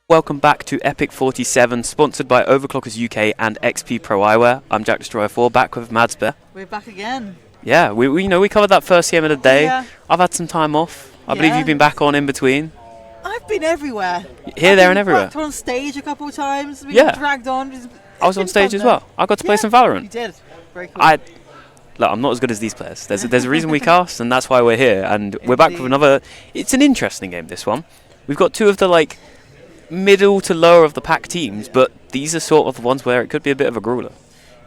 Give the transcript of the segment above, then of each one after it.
Welcome back to EPIC47, sponsored by Overclockers UK and XP Pro Eyewear. I'm Jack Destroyer 4, back with Madsbear. We're back again. Yeah, we covered that first game of the day. Yeah. I've had some time off. I believe you've been back on in between. I've been everywhere. Here, there, and everywhere. I've been on stage a couple of times. We've Yeah. been dragged on. I was on stage as well. I got to play some Valorant. You did. Very cool. Look, I'm not as good as these players. There's a reason we cast, and that's why we're here. And we're back with another. It's an interesting game, this one. We've got two of the middle to lower of the pack teams, but these are sort of the ones where it could be a bit of a grueler.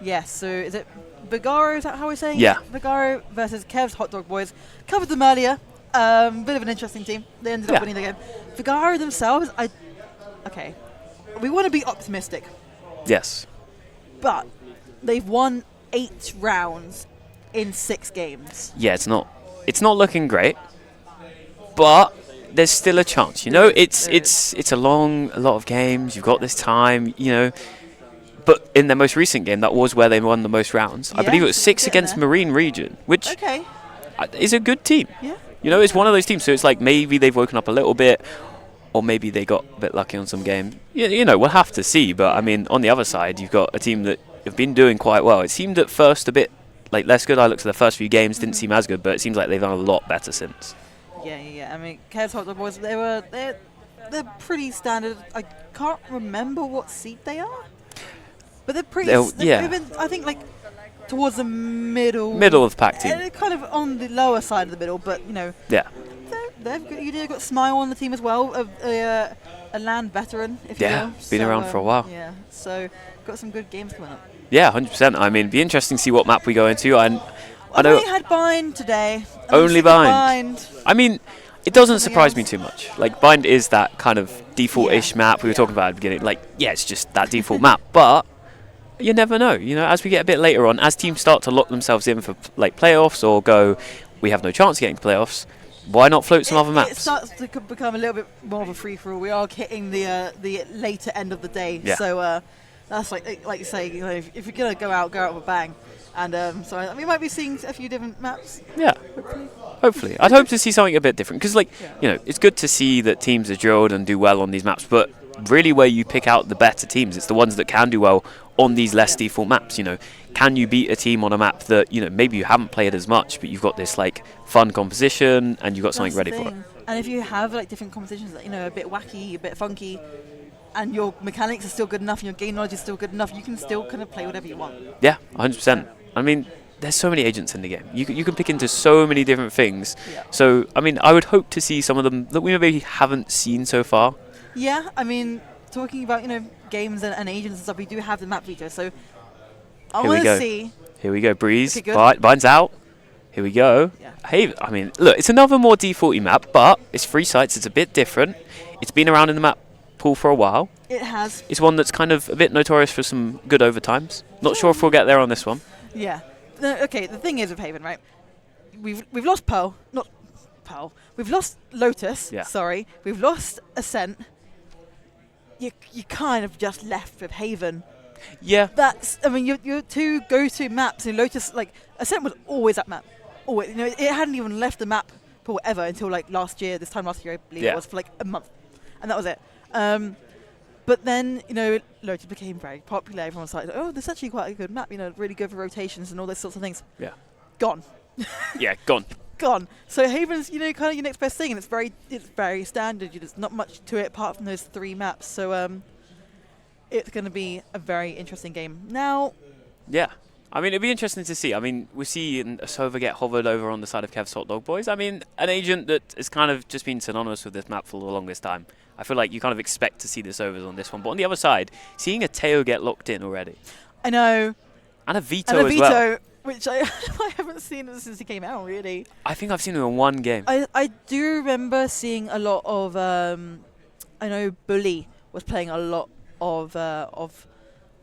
Yes, so is it VEGARO, is that how we're saying Yeah. it? VEGARO versus Kev's Hot Dog Boys. Covered them earlier. Bit of an interesting team. They ended up winning the game. VEGARO themselves, okay, we want to be optimistic. Yes. But they've won 8 rounds in 6 games. Yeah, it's not looking great, but there's still a chance. It's a lot of games. You've got this time, But in their most recent game, that was where they won the most rounds. I believe it was 6 against Marine Region, which is a good team. Yeah. It's one of those teams. So it's like maybe they've woken up a little bit, or maybe they got a bit lucky on some game. We'll have to see. But I mean, on the other side, you've got a team that have been doing quite well. It seemed at first a bit less good. I looked at the first few games, didn't seem as good, but it seems like they've done a lot better since. Yeah. I mean, Kev's Hot Dog Boys, they're pretty standard. I can't remember what seed they are, but they're pretty. They've been, I think, towards the middle of the pack team. Kind of on the lower side of the middle, but Yeah. They've got Smile on the team as well, a land veteran, if you will. Yeah, been around for a while. Yeah, so got some good games coming up. Yeah, 100%. I mean, it'd be interesting to see what map we go into. I know only had Bind today. Only Bind. I mean, it doesn't surprise me too much. Bind is that kind of default-ish map we were talking about at the beginning. It's just that default map. But you never know. As we get a bit later on, as teams start to lock themselves in for playoffs or go, we have no chance of getting to playoffs. Why not float some other maps? It starts to become a little bit more of a free-for-all. We are hitting the later end of the day. Yeah. So that's like you say, if you're gonna go out with a bang. And so we might be seeing a few different maps. Yeah, hopefully. I'd hope to see something a bit different because, it's good to see that teams are drilled and do well on these maps. But really, where you pick out the better teams, it's the ones that can do well on these less default maps. Can you beat a team on a map that maybe you haven't played as much, but you've got this fun composition and you've got something ready for it. And if you have different compositions, a bit wacky, a bit funky, and your mechanics are still good enough and your game knowledge is still good enough, you can still kind of play whatever you want. Yeah, 100%. I mean, there's so many agents in the game. You can pick into so many different things. Yeah. So, I mean, I would hope to see some of them that we maybe haven't seen so far. Yeah, I mean, talking about, games and agents and stuff, we do have the map veto, so I want to see. Here we go, Breeze. Okay, Bind's out. Here we go. Yeah. Hey, I mean, look, it's another more defaulty map, but it's 3 sites. It's a bit different. It's been around in the map pool for a while. It has. It's one that's kind of a bit notorious for some good overtimes. Not sure if we'll get there on this one. Yeah. Okay, the thing is with Haven, right? We've lost Pearl. Not Pearl. We've lost Lotus. Yeah. Sorry. We've lost Ascent. You kind of just left with Haven. Yeah. I mean, your 2 go-to maps in Lotus, Ascent was always that map. Always. It hadn't even left the map for ever until last year. This time last year, I believe it was for a month, and that was it. But then, Lotus became very popular. Everyone was like, oh, this is actually quite a good map, really good for rotations and all those sorts of things. Yeah. Gone. Yeah, gone. Gone. So Haven's, kind of your next best thing, and it's very standard. There's not much to it apart from those 3 maps. So it's going to be a very interesting game. Now... Yeah. I mean, it'd be interesting to see. I mean, we see a Sova get hovered over on the side of Kev's Hot Dog Boys. I mean, an agent that has kind of just been synonymous with this map for the longest time. I feel like you kind of expect to see the Sovas on this one. But on the other side, seeing a Teo get locked in already. I know. And a Vito as well. Which I haven't seen since he came out, really. I think I've seen him in 1 game. I do remember seeing a lot of... I know Bully was playing a lot of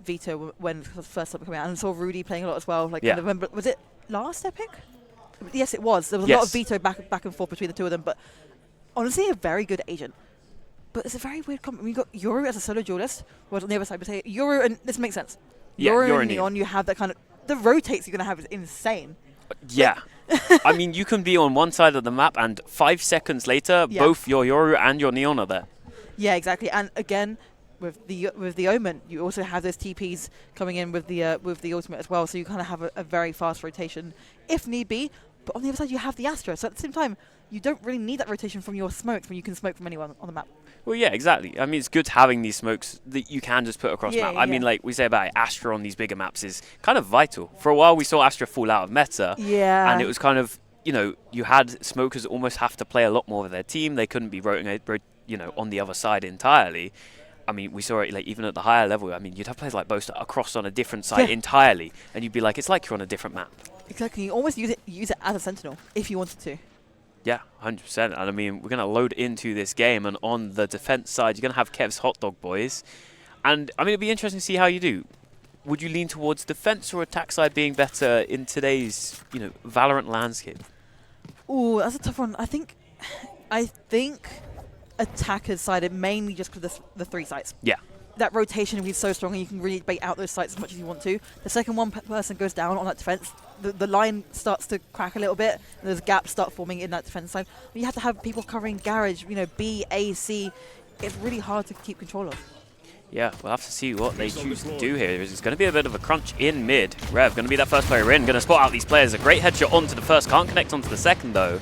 Vito when it first started coming out, and I saw Rudy playing a lot as well. I remember, was it last Epic? Yes, it was. There was a lot of Vito back and forth between the 2 of them, but honestly, a very good agent. But it's a very weird combo. We've got Yoru as a solo duelist. Well, on the other side, we say Yoru, and this makes sense. Yeah, Yoru and Neon, you have that kind of... The rotates you're going to have is insane. Yeah. I mean, you can be on one side of the map, and 5 seconds later, both your Yoru and your Neon are there. Yeah, exactly. And again, with the Omen, you also have those TPs coming in with the ultimate as well. So you kind of have a very fast rotation if need be. But on the other side, you have the Astra. So at the same time, you don't really need that rotation from your smokes when you can smoke from anywhere on the map. Well, yeah, exactly. I mean, it's good having these smokes that you can just put across map. I mean, like we say about it, Astra on these bigger maps is kind of vital. For a while, we saw Astra fall out of meta. Yeah. And it was kind of, you know, you had smokers almost have to play a lot more with their team. They couldn't be on the other side entirely. I mean, we saw it like even at the higher level. I mean, you'd have players like Boast across on a different side entirely, and you'd be like, it's like you're on a different map. Exactly. You almost use it as a sentinel if you wanted to. Yeah, 100%. And I mean, we're going to load into this game, and on the defense side, you're going to have Kev's Hot Dog Boys. And I mean, it'd be interesting to see how you do. Would you lean towards defense or attack side being better in today's, you know, Valorant landscape? Ooh, that's a tough one. I think attackers sided mainly just because the 3 sites. Yeah. That rotation will be so strong, and you can really bait out those sites as much as you want to. The second one person goes down on that defense, the line starts to crack a little bit, and those gaps start forming in that defense side. You have to have people covering garage, you know, B, A, C. It's really hard to keep control of. Yeah, we'll have to see what they choose to do here. It's going to be a bit of a crunch in mid. Rev going to be that first player in, going to spot out these players. A great headshot onto the first, can't connect onto the second though.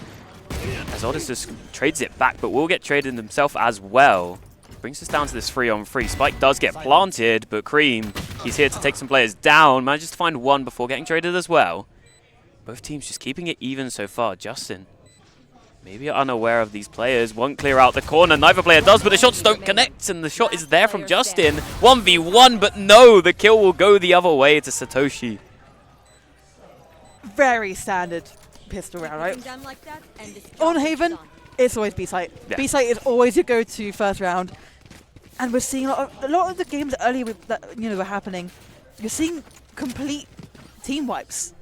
As Odyssey just trades it back, but will get traded himself as well. Brings us down to this 3-on-3. Spike does get planted, but Cream, he's here to take some players down. Manages to find one before getting traded as well. Both teams just keeping it even so far. Justin, maybe unaware of these players, won't clear out the corner. Neither player does, but the shots don't connect, and the shot is there from Justin. 1v1, but no, the kill will go the other way to Satoshi. Very standard pistol round, right? On Haven, it's always B-site. Yeah. B-site is always your go-to first round. And we're seeing a lot of the games earlier that were happening. You're seeing complete team wipes,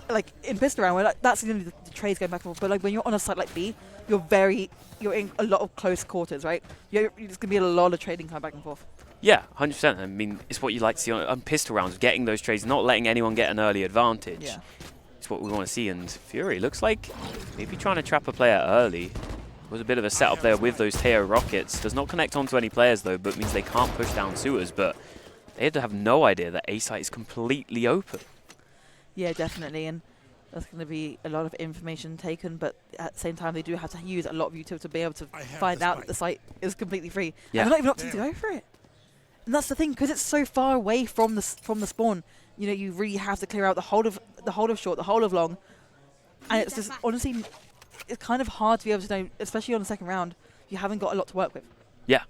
like in pistol round. Where like, that's the trades going back and forth. But like when you're on a site like B, you're in a lot of close quarters, right? There's gonna be a lot of trading coming back and forth. Yeah, 100%. I mean, it's what you like to see on pistol rounds, getting those trades, not letting anyone get an early advantage. Yeah. It's what we want to see. And Fury looks like maybe trying to trap a player early. Was a bit of a setup there with those Teo rockets. Does not connect onto any players though, but means they can't push down sewers. But they had to have no idea that A site is completely open. Yeah, definitely, and that's going to be a lot of information taken. But at the same time, they do have to use a lot of utility to be able to find out that the site is completely free. Yeah. And they're not even opting to go for it. And that's the thing, because it's so far away from the spawn. You know, you really have to clear out the whole of short, the whole of long, and it's just honestly. It's kind of hard to be able to know, especially on the second round. You haven't got a lot to work with. Yeah,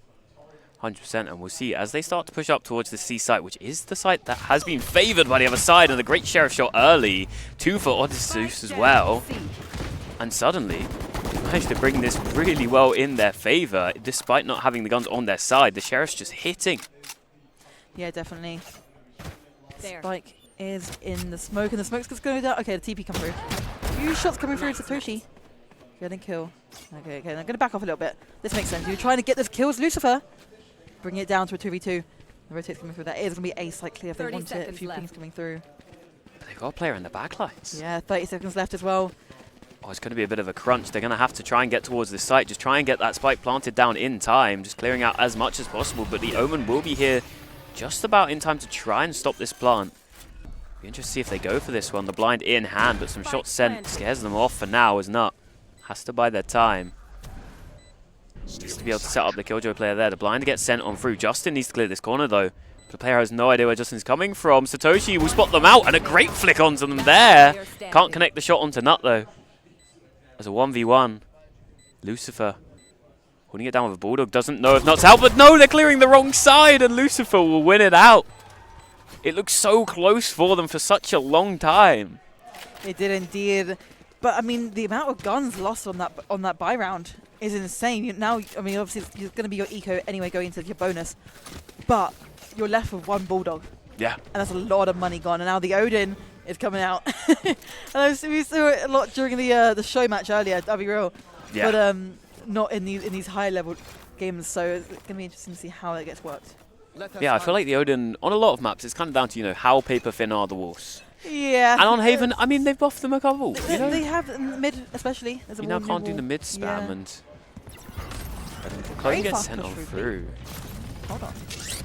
100%. And we'll see as they start to push up towards the C site, which is the site that has been favored by the other side. And the great Sheriff shot early. 2 for Odysseus as well. And suddenly, they managed to bring this really well in their favor, despite not having the guns on their side. The Sheriff's just hitting. Yeah, definitely. Spike is in the smoke, and the smoke's just going down. Okay, the TP come through. Few shots coming through Satoshi. Getting kill. Okay, I'm going to back off a little bit. This makes sense. You're trying to get those kills, Lucifer. Bring it down to a 2v2. The rotate's coming through. That is going to be A site clear if they want it. A few things coming through. But they've got a player in the backlines. Yeah, 30 seconds left as well. Oh, it's going to be a bit of a crunch. They're going to have to try and get towards this site. Just try and get that spike planted down in time. Just clearing out as much as possible. But the Omen will be here just about in time to try and stop this plant. Be interested to see if they go for this one. The blind in hand, but some shots sent scares them off for now as Nut has to buy their time. Just to be able to set up the Killjoy player there. The blind gets sent on through. Justin needs to clear this corner though. The player has no idea where Justin's coming from. Satoshi will spot them out, and a great flick onto them there. Can't connect the shot onto Nut though. As a 1v1. Lucifer holding it down with a Bulldog. Doesn't know if Nut's out, but no, they're clearing the wrong side, and Lucifer will win it out. It looks so close for them for such a long time. It did indeed. But I mean, the amount of guns lost on that buy round is insane. Now, I mean, obviously it's going to be your eco anyway going into your bonus, but you're left with 1 Bulldog. Yeah. And that's a lot of money gone. And now the Odin is coming out. And we saw it a lot during the show match earlier. I'll be real. Yeah. But not in these high level games. So it's going to be interesting to see how it gets worked. Yeah, I feel like the Odin on a lot of maps, it's kind of down to how paper thin are the walls. Yeah. And on Haven, I mean, they've buffed them a couple. They have in the mid, especially. You now can't do the mid spam, yeah. and Chloe gets sent on through. Hold on.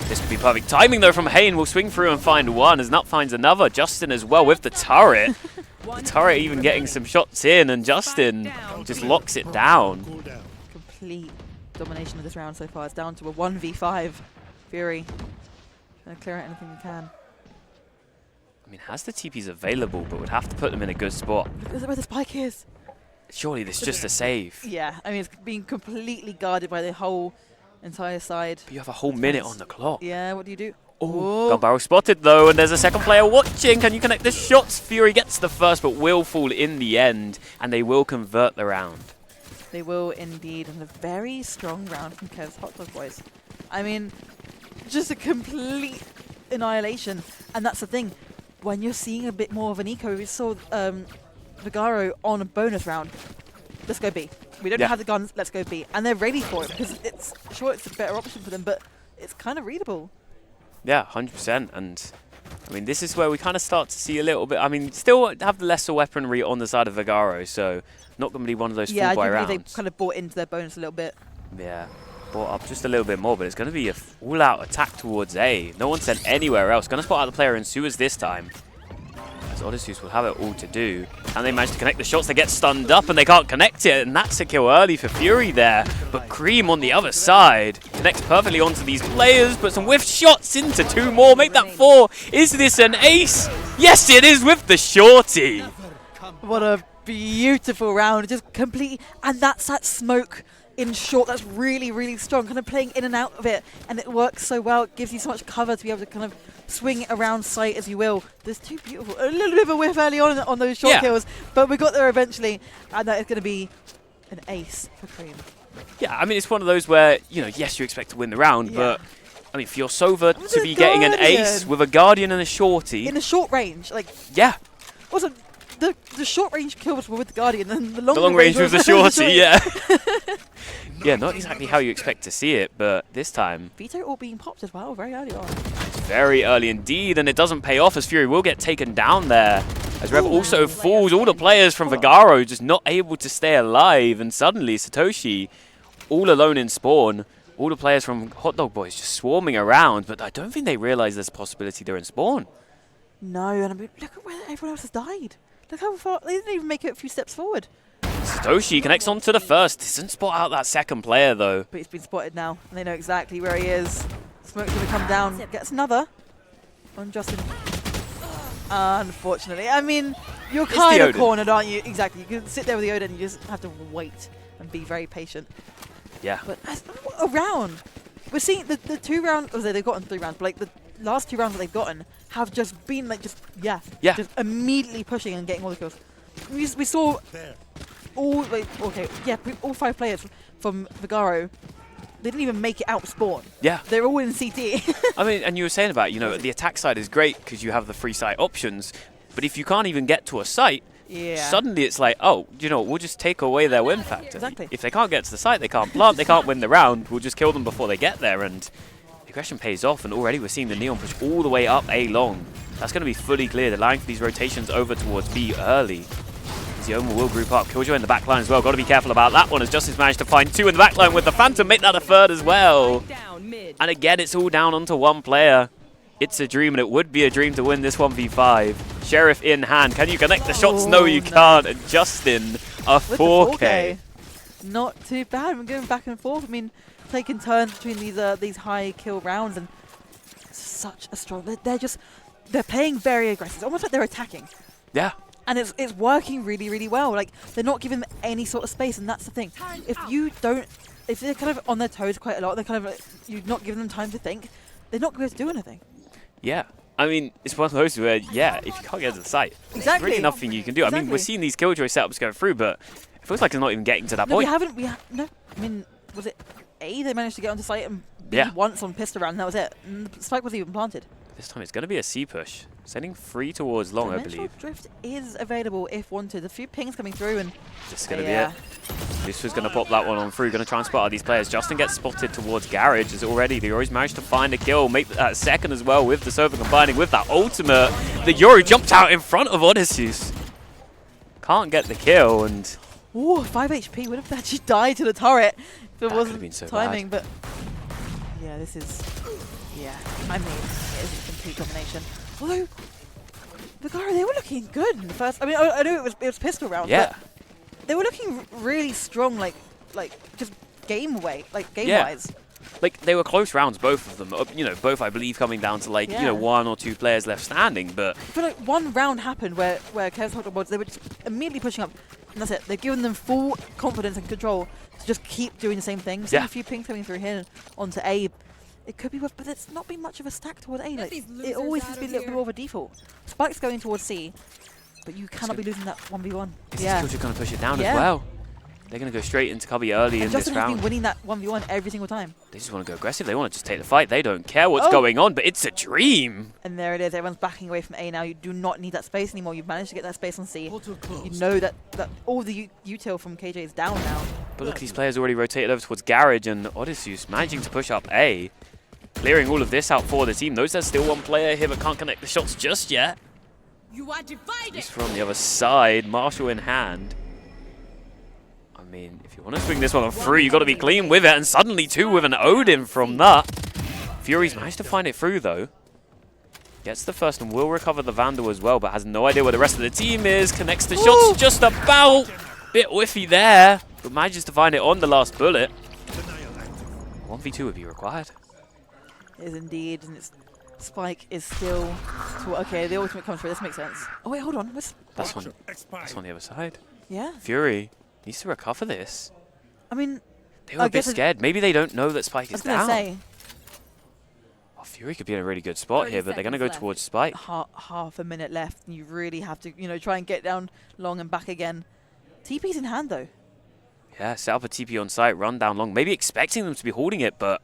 This could be perfect timing though from Hayne. Will swing through and find one as Nut finds another. Justin as well with the turret. The turret even getting some shots in, and Justin just locks it down. Complete domination of this round so far. It's down to a 1v5. Fury trying to clear out anything he can. I mean, has the TPs available, but would have to put them in a good spot. Look at where the spike is. Surely this is just a save. Yeah, I mean, it's being completely guarded by the whole entire side. But you have a whole minute on the clock. Yeah, what do you do? Oh, gun barrel spotted though, and there's a second player watching. Can you connect the shots? Fury gets the first, but will fall in the end, and they will convert the round. They will indeed, and a very strong round from Kev's Hot Dog Boys. I mean, just a complete annihilation, and that's the thing. When you're seeing a bit more of an eco, we saw VEGARO on a bonus round. Let's go B. We don't have the guns, let's go B. And they're ready for it, because it's a better option for them, but it's kind of readable. Yeah, 100%. And I mean, this is where we kind of start to see a little bit. I mean, still have the lesser weaponry on the side of VEGARO, so not going to be one of those full buy rounds. Yeah, they kind of bought into their bonus a little bit. Yeah, bought up just a little bit more, but it's going to be a all-out attack towards A. No one sent anywhere else. Going to spot out the player in Sewers this time. As Odysseus will have it all to do. And they manage to connect the shots. They get stunned up and they can't connect it. And that's a kill early for Fury there. But Cream on the other side connects perfectly onto these players. But some whiff shots into two more. Make that 4. Is this an ace? Yes, it is with the shorty. What a beautiful round. Just completely. And that's that smoke in short. That's really, really strong. Kind of playing in and out of it. And it works so well. It gives you so much cover to be able to kind of swing around sight as you will. There's too beautiful. A little bit of a whiff early on those short kills, but we got there eventually, and that is going to be an ace for Cream. Yeah, I mean, it's one of those where, you know, yes, you expect to win the round, but I mean, for your Sova to be getting an ace with a Guardian and a shorty. In a short range, like. Yeah. Also, the short range kills were with the Guardian, and the long range was the shorty, yeah. Yeah, not exactly how you expect to see it, but this time... Veto all being popped as well, very early on. It's very early indeed, and it doesn't pay off as Fury will get taken down there. As Rev also falls, all the players from VEGARO just not able to stay alive, and suddenly Satoshi all alone in spawn. All the players from Hot Dog Boys just swarming around, but I don't think they realize there's a possibility they're in spawn. No, and I mean, look at where everyone else has died. Look how far, they didn't even make it a few steps forward. Satoshi connects onto the first. Doesn't spot out that second player though. But he's been spotted now, and they know exactly where he is. Smoke's going to come down. Gets another on Justin. Unfortunately. I mean, you're kind of cornered, aren't you? Exactly. You can sit there with the Odin and you just have to wait and be very patient. Yeah. But a round. We're seeing the 2 rounds, or they've gotten 3 rounds, but like the last 2 rounds that they've gotten have just been like just immediately pushing and getting all the kills. We saw all all 5 players from VEGARO. They didn't even make it out spawn. Yeah. They're all in CT. I mean, and you were saying about, you know, the attack side is great because you have the free site options, but if you can't even get to a site, suddenly it's like, oh, you know, we'll just take away their win factor. Exactly. If they can't get to the site, they can't plant, they can't win the round, we'll just kill them before they get there, and aggression pays off, and already we're seeing the Neon push all the way up A long. That's going to be fully cleared, allowing for these rotations over towards B early. Zioma will group up. Killjoy in the back line as well. Got to be careful about that one as Justice managed to find 2 in the back line with the Phantom. Make that a 3rd as well. And again, it's all down onto 1 player. It's a dream, and it would be a dream to win this 1v5. Sheriff in hand. Can you connect the shots? No, you can't. And Justin, a 4K. Not too bad. We're going back and forth. I mean, taking turns between these high kill rounds, and such a strong... They're playing very aggressive. It's almost like they're attacking. Yeah. And it's working really, really well. Like, they're not giving them any sort of space, and that's the thing. If they're kind of on their toes quite a lot, they're kind of like, you're not giving them time to think, they're not going to do anything. Yeah. I mean, it's one of those where, if you can't get to the site, there's really nothing you can do. I mean, we're seeing these Killjoy setups go through, but it feels like it's not even getting to that point. No. I mean, was it A? They managed to get onto site and B once on pistol round, and that was it. And the spike wasn't even planted. This time it's going to be a C push. Sending 3 towards long, I believe. Drift is available if wanted. A few pings coming through, and this is going to be it. This was going to pop that one on through. Going to try and spot out these players. Justin gets spotted towards Garage as already the Yoru's managed to find a kill. Make that 2nd as well with the Sova combining with that ultimate. The Yoru jumped out in front of Odysseus. Can't get the kill, and... Ooh, 5 HP would have actually died to the turret. there That wasn't been so timing, but yeah, this is, yeah, I mean, it is a complete domination. Although, VEGARO, they were looking good in the first, I mean, I know it was pistol round, Yeah. but they were looking really strong, like just game-wise. Like, they were close rounds, both of them. You know, both, I believe, coming down to, like, you know, 1 or 2 players left standing, but... But, like, one round happened where Kev's hot dog boards, they were just immediately pushing up, and that's it. They've given them full confidence and control to just keep doing the same thing. Seeing a few pings coming through here onto A, it could be worth, but it's not been much of a stack toward A. Like, it always has been a little bit more of a default. Spike's going towards C, but you cannot be losing that 1v1. Yeah. They're going to push it down as well. They're going to go straight into cubby early in this round. Justin has been winning that 1v1 every single time. They just want to go aggressive. They want to just take the fight. They don't care what's going on, but it's a dream. And there it is. Everyone's backing away from A now. You do not need that space anymore. You've managed to get that space on C. You know that all the util from KJ is down now. But look, these players already rotated over towards Garage, and Odysseus managing to push up A. Clearing all of this out for the team. There's still one player here, but can't connect the shots just yet. You are divided. He's from the other side. Marshall in hand. I mean, if you want to swing this one on through, you've got to be clean with it. And suddenly 2 with an Odin from that. Fury's managed to find it through, though. Gets the first and will recover the Vandal as well, but has no idea where the rest of the team is. Connects the shots just about. Bit whiffy there, but manages to find it on the last bullet. 1v2 would be required. It is indeed, and Spike is still... Okay, the ultimate comes through. This makes sense. Oh, wait, hold on. That's on the other side. Yeah. Fury needs to recover this. I mean... They were a bit scared. Maybe they don't know that Spike is down. I was going to say... Oh, Fury could be in a really good spot here, but they're going to go towards Spike. Half a minute left, and you really have to, you know, try and get down long and back again. TP's in hand, though. Yeah, set up a TP on site, run down long. Maybe expecting them to be holding it, but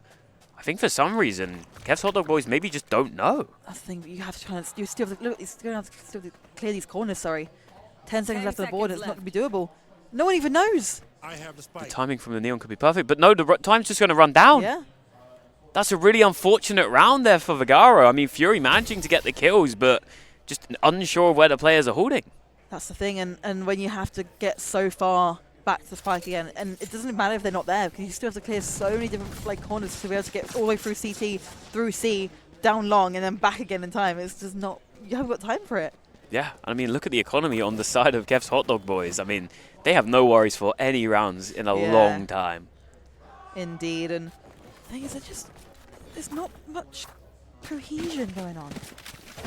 I think for some reason, Kev's Hot Dog Boys maybe just don't know. That's the thing, you have to try and... You still have to, look, it's going to have to still clear these corners, sorry. 10 seconds left on the board, it's not going to be doable. No one even knows. The timing from the Neon could be perfect, but no, the time's just going to run down. Yeah. That's a really unfortunate round there for VEGARO. I mean, Fury managing to get the kills, but just unsure of where the players are holding. That's the thing, and when you have to get so far back to Spike again, and it doesn't matter if they're not there, because you still have to clear so many different corners to be able to get all the way through CT, through C, down long, and then back again in time. It's just not... You haven't got time for it. Yeah, I mean, look at the economy on the side of Kev's Hot Dog Boys. I mean, they have no worries for any rounds in a long time. Indeed, and the thing is, there's not much cohesion going on.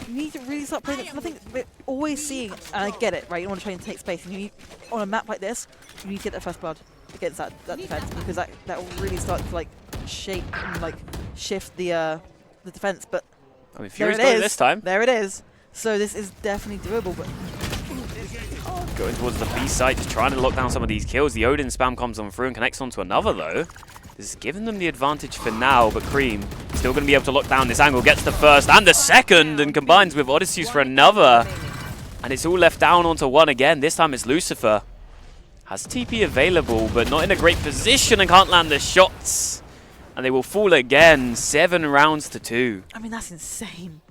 You need to really start playing it. Nothing we're always seeing, and I get it, right? You want to try and take space, and you need, on a map like this, you need to get that first blood against that defense, because that will really start to like shape and like shift the defense. But I mean, Fury's got it this time. There it is. So this is definitely doable, but going towards the B site, just trying to lock down some of these kills. The Odin spam comes on through and connects onto another, though. This is giving them the advantage for now, but Cream still going to be able to lock down this angle. Gets the first and the second, and combines with Odysseus for another. And it's all left down onto one again. This time it's Lucifer. Has TP available, but not in a great position and can't land the shots. And they will fall again, 7 rounds to 2. I mean, that's insane.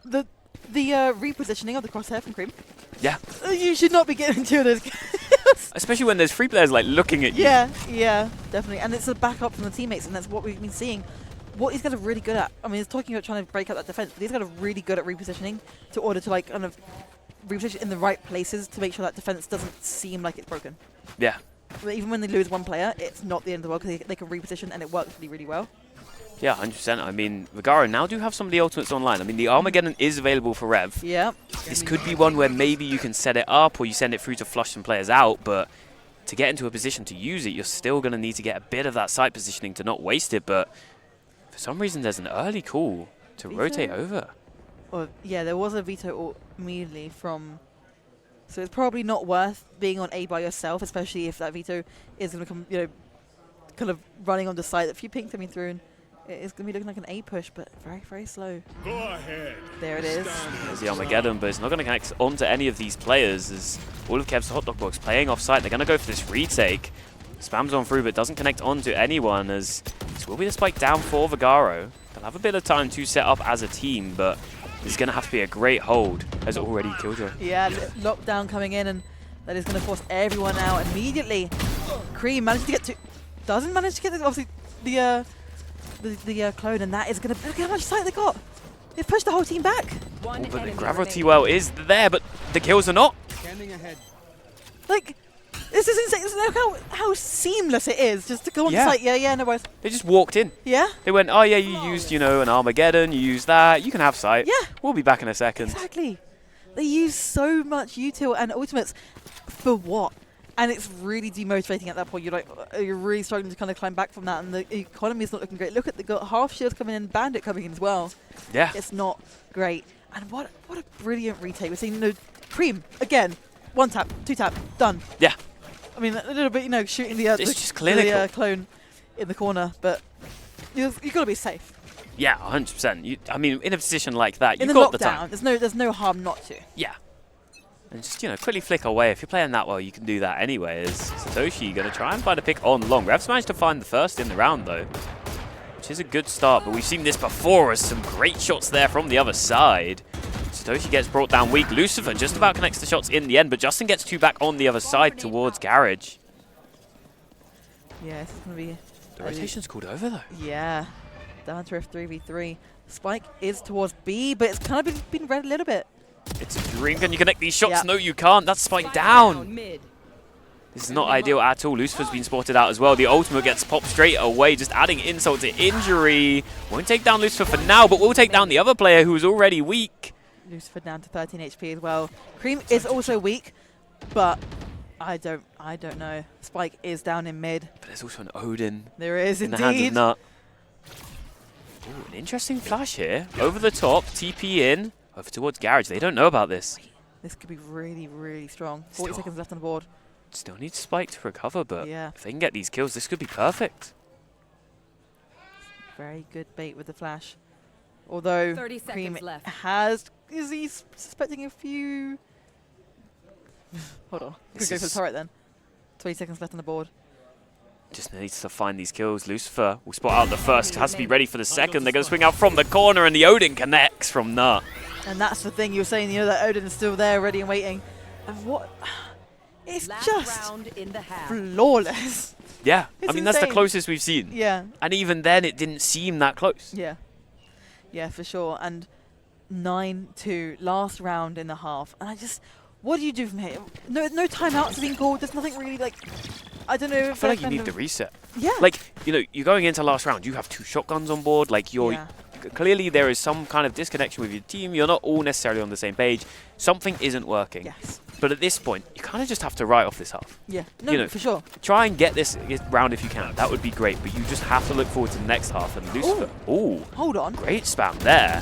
The repositioning of the crosshair from Cream. Yeah. You should not be getting two of those. Especially when there's 3 players like looking at you. Yeah, definitely. And it's a backup from the teammates, and that's what we've been seeing. What these guys are really good at, I mean, it's talking about trying to break up that defense, but these guys are really good at repositioning to order to like kind of reposition in the right places to make sure that defense doesn't seem like it's broken. Yeah. But even when they lose one player, it's not the end of the world because they can reposition and it works really, really well. Yeah, 100%. I mean, VEGARO now do have some of the ultimates online. I mean, the Armageddon is available for Rev. Yeah. This could be one where maybe you can set it up or you send it through to flush some players out, but to get into a position to use it, you're still going to need to get a bit of that site positioning to not waste it, but for some reason there's an early call to rotate over. Well, yeah, there was a veto immediately from... So it's probably not worth being on A by yourself, especially if that veto is going to come, you know, kind of running on the side. If you ping something through, and it's going to be looking like an A push, but very, very slow. Go ahead. There it is. There's the Armageddon, but it's not going to connect onto any of these players as all of Kev's Hot Dog Box playing off site. They're going to go for this retake. Spams on through, but doesn't connect onto anyone as this will be the spike down for VEGARO. They'll have a bit of time to set up as a team, but it's going to have to be a great hold as already Killjoy. Yeah, lockdown coming in, and that is going to force everyone out immediately. Cream managed to get to... doesn't manage to get obviously the clone, and that is going to look how much sight they got. They've pushed the whole team back. One But the enemy gravity remaining. well is there, but the kills are not. Like, this is insane. Look how seamless it is just to go on Yeah. site. Yeah, no worries. They just walked in. Yeah, They went, oh yeah, you used, you know, an Armageddon, you used that, you can have sight. Yeah. We'll be back in a second. exactly. They use so much util and ultimates for what? And it's really demotivating at that point. You're really struggling to kind of climb back from that, and the economy is not looking great. Look at, they got half shield coming in, bandit coming in as well. Yeah. It's not great. And what a brilliant retake. We're seeing Cream again. 1 tap, 2 tap, done. Yeah. I mean, a little bit, shooting the It's just clinical. clone in the corner, but you've got to be safe. Yeah, 100%. I mean, in a position like that, In you've the got the time. lockdown, there's no harm not to. Yeah. And just, quickly flick away. If you're playing that well, you can do that anyway. Is Satoshi going to try and find a pick on long? Revs managed to find the first in the round, though, which is a good start. But we've seen this before as some great shots there from the other side. Satoshi gets brought down weak. Lucifer just about connects the shots in the end, but Justin gets 2 back on the other side towards Garage. Yeah, it's going to be... The rotation's called over, though. Yeah, down to a 3v3. Spike is towards B, but it's kind of been read a little bit. It's a dream. Can you connect these shots? Yeah. No, you can't. That's Spike down. Mid. This is not ideal at all. Lucifer's been spotted out as well. The ultimate gets popped straight away, just adding insult to injury. Won't take down Lucifer for now, but will take down the other player who's already weak. Lucifer down to 13 HP as well. Cream is also weak, but I don't know. Spike is down in mid. But there's also an Odin There is in the hands of indeed. Nut. Ooh, an interesting flash here. Over the top, TP in, over towards Garage. They don't know about this. This could be really, really strong. 40 Still. seconds left on the board. Still needs Spike to recover, but Yeah. if they can get these kills, this could be perfect. Very good bait with the flash. Although 30 Cream seconds left. is he suspecting a few? Hold on. Could This go for the is- turret then. 20 seconds left on the board. Just needs to find these kills. Lucifer will spot out the first, has to be ready for the second. They're going to swing out from the corner, and the Odin connects from Nut. And that's the thing you were saying, that Odin is still there, ready and waiting. And what? It's Last just round in the half. flawless. Yeah, I It's mean, that's the insane. closest we've seen. Yeah, And even then, it didn't seem that close. yeah. Yeah, for sure. And 9-2, last round in the half. And what do you do from here? No timeouts have been called. There's nothing really I don't know. I feel like you need the reset. Yeah. Like, you're going into last round, you have 2 shotguns on board. Like, Yeah. clearly there is some kind of disconnection with your team. You're not all necessarily on the same page. Something isn't working. Yes. But at this point, you kind of just have to write off this half. Yeah. No, for sure. Try and get this round if you can. That would be great. But you just have to look forward to the next half. And Lucifer, ooh, Hold on. great spam there.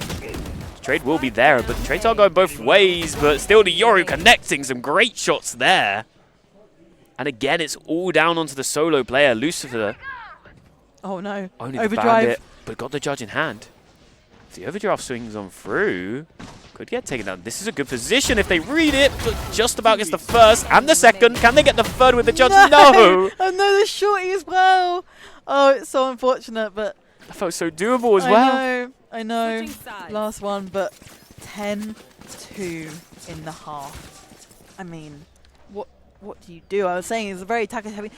Trade will be there, but the trades are going both ways. But still, the Yoru connecting some great shots there. And again, it's all down onto the solo player, Lucifer. Oh no. Only the Overdrive. bandit, but got the judge in hand. If the overdrive swings on through, could get taken down. This is a good position if they read it, but just about gets the first and the second. Can they get the third with the judge? No! Oh no, the shorty as well. Oh, it's so unfortunate, but That felt so doable as well. I know. Switching sides. Last one, but 10-2 in the half. I mean, what do you do? I was saying it's a very attack heavy.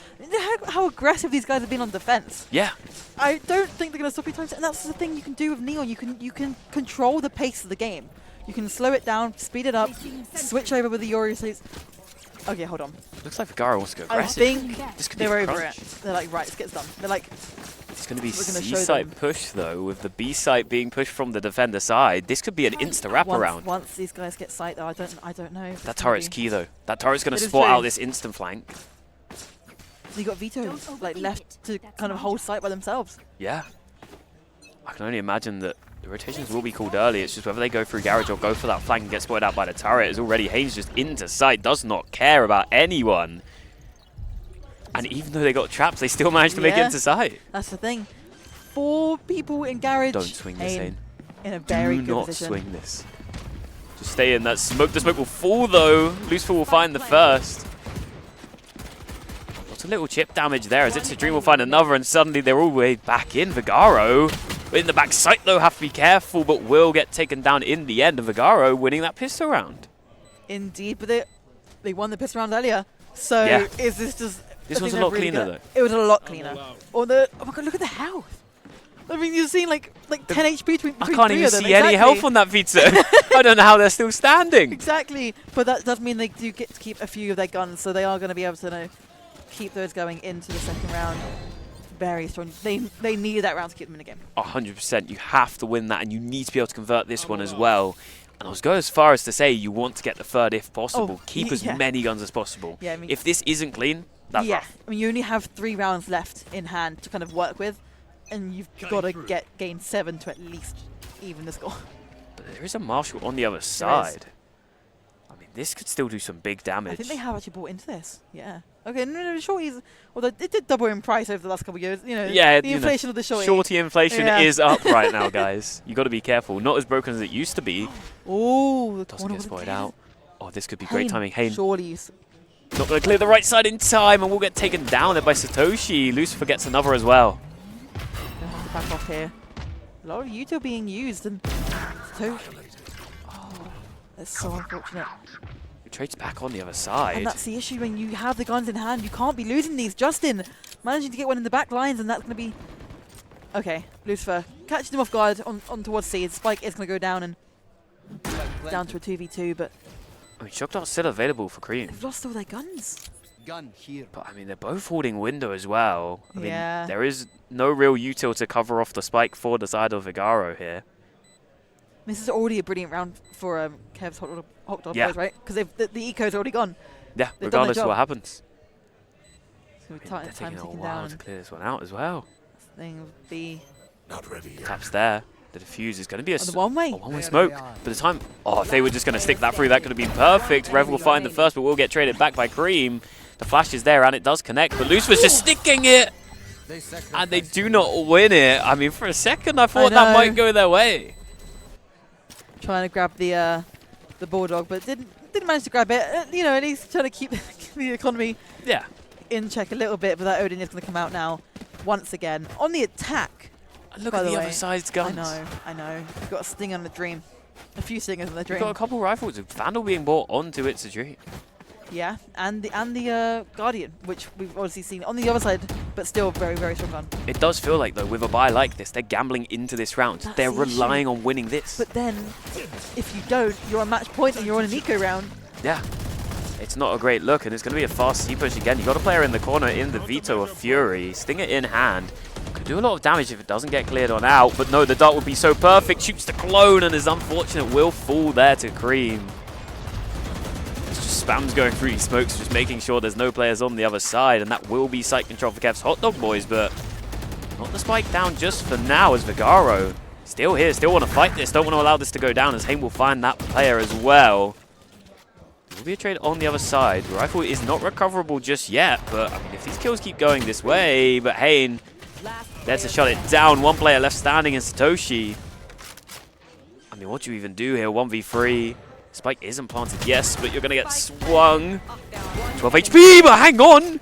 How aggressive these guys have been on defense. Yeah. I don't think they're going to stop you times, and that's the thing you can do with Neon. You can control the pace of the game. You can slow it down, speed it up, switch over with the Yori. Okay, hold on. Looks like Vigaro wants to go I aggressive. think This could be they're a over crunch. it. They're like, right, let's get this done. They're like, It's going to be We're gonna show C-site them. push, though, with the B-site being pushed from the defender side. This could be an insta wraparound. once these guys get sight, though, I don't know. if That it's gonna turret's be- key, though. That turret's going It to is spot true. out this instant flank. So you got Vito left to kind of hold sight by themselves. Yeah. I can only imagine that the rotations will be called early. It's just whether they go through Garage or go for that flank and get spotted out by the turret. Is already Haynes just into sight, does not care about anyone. And even though they got traps, they still managed to make it Yeah. into sight. That's the thing. 4 people in Garage. Don't swing this, Hayne. in a very Do good not position. swing this. Just stay in that smoke. The smoke will fall, though. Lucifer will find the first. Lots of little chip damage there as It's a Dream will find another, and suddenly they're all the way back in. Vigaro in the back sight, though, have to be careful, but will get taken down in the end. And Vigaro winning that pistol round. Indeed, but they won the pistol round earlier. So Yeah. is this just This was a lot cleaner, though. It was a lot cleaner. Oh my god, look at the health. I mean, you're seeing like 10 HP between I can't even see any exactly. health on that pizza. I don't know how they're still standing. Exactly, but that does mean they do get to keep a few of their guns, so they are going to be able to keep those going into the second round. Very strong. They need that round to keep them in the game. 100%. You have to win that, and you need to be able to convert this one as well. And I was going as far as to say you want to get the third if possible. Keep as many guns as possible. Yeah, I mean, if this isn't clean, that's rough. I mean, you only have 3 rounds left in hand to kind of work with, and you've got to gain 7 to at least even the score. But there is a Marshall on the other side. I mean, this could still do some big damage. I think they have actually bought into this. Yeah. Okay, no, shorties. Although it did double in price over the last couple of years. You know, yeah, the inflation of the shorty. Shorty inflation is up right now, guys. You got to be careful. Not as broken as it used to be. Oh, the doesn't get spotted out. Oh, this could be Hayne, great timing. Hayne. Shorties. Not going to clear the right side in time, and we'll get taken down there by Satoshi. Lucifer gets another as well. Gonna have to back off here. A lot of Yuto being used, and Satoshi. Oh, that's so unfortunate. Trades back on the other side. And that's the issue when you have the guns in hand. You can't be losing these. Justin managing to get one in the back lines, and that's going to be... Okay, Lucifer catching him off guard on towards C. Spike is going to go down and down to a 2v2, but... I mean, Shock Dart's still available for Cream. They've lost all their guns. Gun here. But, I mean, they're both holding window as well. I mean, Yeah. there is no real util to cover off the Spike for the side of VEGARO here. This is already a brilliant round for Kev's Hot Dog Yeah. boys, right? Because the eco's already gone. Yeah, They've done their regardless of job. what happens. So I mean, time they're taking a ticking while down. to clear this one out as well. Thing would be Not ready yet. Taps there. The defuse is going to be a on the one-way. one-way smoke. But the time... Oh, if they were just going to stick that through, that could have been perfect. Rev will find the first, but will get traded back by Cream. The flash is there, and it does connect, but Lucifer's just sticking it! And they do not win it. I mean, for a second, I thought that might go their way. Trying to grab the bulldog, but didn't manage to grab it. You know, and he's trying to keep the economy in check a little bit. But that Odin is going to come out now once again on the attack. And look at the other side's guns. I know. You've got a stinger on the dream, a few stingers on the dream. You've got a couple rifles. Vandal being brought onto It's a Dream. Yeah, and the Guardian, which we've obviously seen on the other side, but still very, very strong gun. It does feel like, though, with a buy like this, they're gambling into this round. They're relying on winning this. But then, if you don't, you're on match point and you're on an eco round. Yeah. It's not a great look, and it's going to be a fast C-push again. You've got a player in the corner in the Veto of Fury. Stinger in hand. Could do a lot of damage if it doesn't get cleared on out, but no, the dart would be so perfect. Shoots the clone, and is unfortunate. Will fall there to Cream. Spam's going through these smokes, just making sure there's no players on the other side, and that will be site control for Kev's Hot Dog Boys, but not the spike down just for now as VEGARO still here, still want to fight this, don't want to allow this to go down as Hayne will find that player as well. There will be a trade on the other side. The rifle is not recoverable just yet, but I mean, if these kills keep going this way, but Hayne there to shut it down. One player left standing in Satoshi. I mean, what do you even do here? 1v3. Spike isn't planted, yes, but you're going to get swung. 12 HP, but hang on!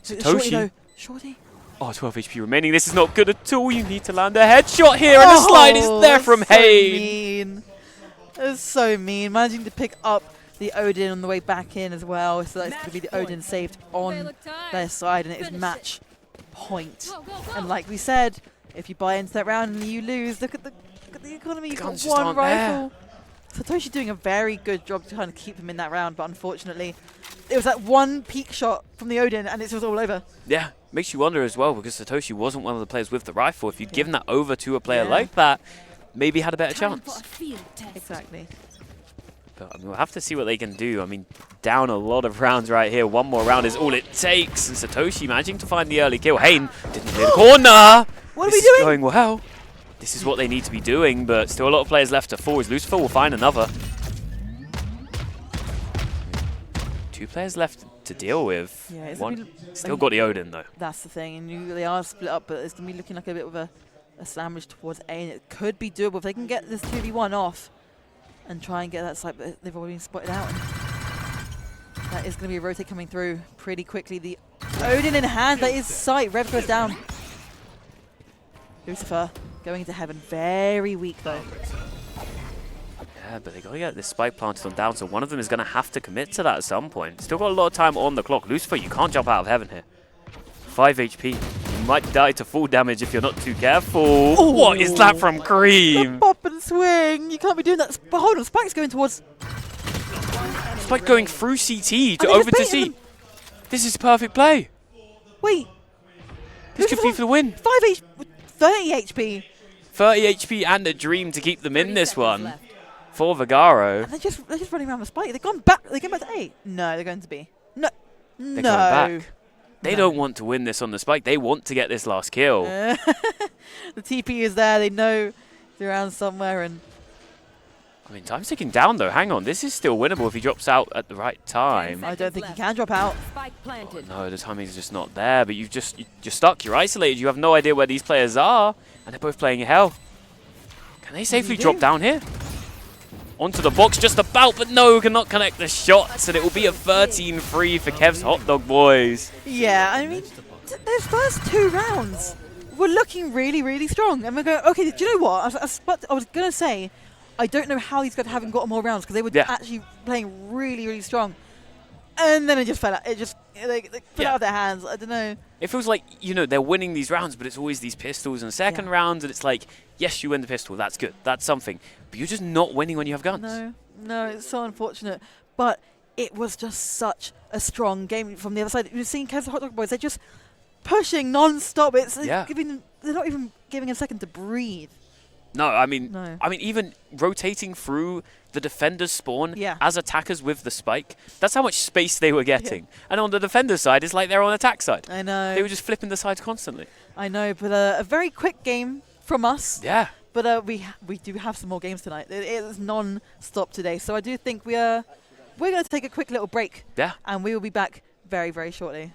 Satoshi. Shorty. Oh, 12 HP remaining. This is not good at all. You need to land a headshot here, and the slide is there from Hayne. That's so mean. Managing to pick up the Odin on the way back in as well. So that's going to be the Odin saved on their side, and it is match point. And like we said, if you buy into that round and you lose, look at the economy. You've got one rifle. Satoshi doing a very good job to kind of keep them in that round, but unfortunately, it was that one peak shot from the Odin, and it was all over. Yeah, makes you wonder as well, because Satoshi wasn't one of the players with the rifle. If you'd given that over to a player like that, maybe had a better chance. Exactly. But I mean, we'll have to see what they can do. I mean, down a lot of rounds right here. One more round is all it takes, and Satoshi managing to find the early kill. Hayne didn't clear the corner. What are we doing? Going well. This is what they need to be doing, but still a lot of players left to fall. As Lucifer will find another. 2 players left to deal with. Yeah, one still got the Odin though. That's the thing, and they are split up, but it's going to be looking like a bit of a sandwich towards A, and it could be doable if they can get this 2v1 off and try and get that site, but they've already been spotted out. And that is going to be a rotate coming through pretty quickly. The Odin in hand, that is sight. Rev goes down. Lucifer going into heaven. Very weak though. Yeah, but they got to get this spike planted on down, so one of them is going to have to commit to that at some point. Still got a lot of time on the clock. Lucifer, you can't jump out of heaven here. 5 HP. You might die to full damage if you're not too careful. Ooh. What is that from The Cream? pop and swing. You can't be doing that. But hold on, Spike's going towards. Spike going through CT to they over just to baited C. them. This is a perfect play. Wait. This could be for the win. 30 HP. 30 HP and a dream to keep them in this one for VEGARO. And they're just running around with Spike. They've gone back. They're going back to A. No, they're going to B. No. They're no. going back. They No. don't want to win this on the Spike. They want to get this last kill. The TP is there. They know they're around somewhere. And I mean, time's ticking down though. Hang on. This is still winnable if he drops out at the right time. I don't think he can drop out. Spike planted. No, the timing's just not there. But you're stuck. You're isolated. You have no idea where these players are. And they're both playing hell. Can they safely drop down here? Onto the box just about, but no, cannot connect the shots. And it will be a 13-3 for Kev's Hot Dog Boys. Yeah, I mean, those first 2 rounds were looking really, really strong. And we're going, okay, do you know what? I was going to say, I don't know how these guys haven't got more rounds because they were actually playing really, really strong. And then it just fell out. It just, they fell out of their hands. I don't know. It feels like, you know, they're winning these rounds, but it's always these pistols and second rounds. And it's like, yes, you win the pistol. That's good. That's something. But you're just not winning when you have guns. No, it's so unfortunate. But it was just such a strong game from the other side. You've seen Kev's Hot Dog Boys. They're just pushing non-stop. They're not even giving a second to breathe. No, I mean, even rotating through the defender's spawn as attackers with the Spike, that's how much space they were getting. And on the defender's side, it's like they're on attack side. I know. They were just flipping the sides constantly. I know, but a very quick game from us. Yeah. But we do have some more games tonight. It is non-stop today. So I do think we're going to take a quick little break. Yeah. And we will be back very, very shortly.